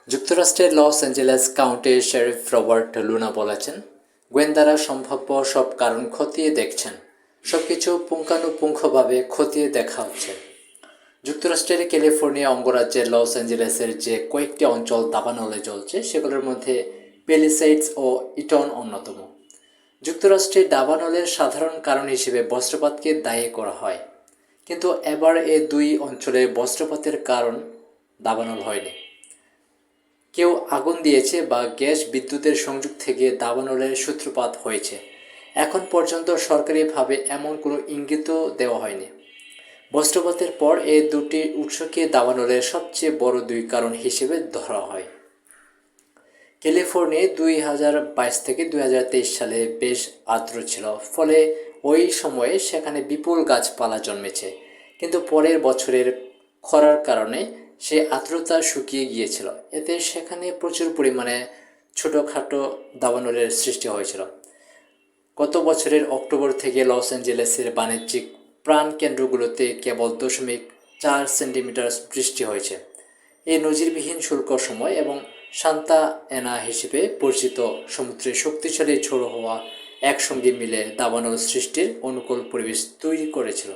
যুক্তরাষ্ট্রের Los Angeles কাউন্টির sheriff Robert Luna বলেছেন, গোয়েন্দারা সম্ভাব্য সব কারণ খতিয়ে দেখছেন, সবকিছু পুঙ্খানুপুঙ্খভাবে খতিয়ে দেখা হচ্ছে। যুক্তরাষ্ট্রের ক্যালিফোর্নিয়া অঙ্গরাজ্যের লস অ্যাঞ্জেলেসের যে কয়েকটি অঞ্চল দাবানলে জ্বলছে সেগুলোর মধ্যে প্যালিসেইডস ও ইটন অন্যতম। যুক্তরাষ্ট্রে দাবানলের সাধারণ কারণ হিসেবে বজ্রপাতকে দায়ী করা হয়, কিন্তু এবার এ দুই অঞ্চলে বজ্রপাতের কারণ দাবানল হয়নি। কেউ আগুন দিয়েছে বা গ্যাস বিদ্যুতের সংযোগ থেকে দাবানলের সূত্রপাত হয়েছে, এখন পর্যন্ত সরকারিভাবে এমন কোনো ইঙ্গিতও দেওয়া হয়নি। বজ্রপাতের পর এই দুটি উৎসকে দাবানলের সবচেয়ে বড় দুই কারণ হিসেবে ধরা হয়। ক্যালিফোর্নিয়ায় 2022 থেকে 2023 সালে বেশ আর্দ্র ছিল, ফলে ওই সময়ে সেখানে বিপুল গাছপালা জন্মেছে, কিন্তু পরের বছরের খরার কারণে সেই আর্দ্রতা শুকিয়ে গিয়েছিল। এতে সেখানে প্রচুর পরিমাণে ছোটোখাটো দাবানলের সৃষ্টি হয়েছিল। গত বছরের অক্টোবর থেকে লস অ্যাঞ্জেলেসের বাণিজ্যিক প্রাণকেন্দ্রগুলোতে কেবল 0.4 সেন্টিমিটার বৃষ্টি হয়েছে। এই নজিরবিহীন শুষ্ক সময় এবং সান্তা অ্যানা হিসেবে পরিচিত সমুদ্রের শক্তিশালী ঝোড়ো হওয়া একসঙ্গে মিলে দাবানল সৃষ্টির অনুকূল পরিবেশ তৈরি করেছিল।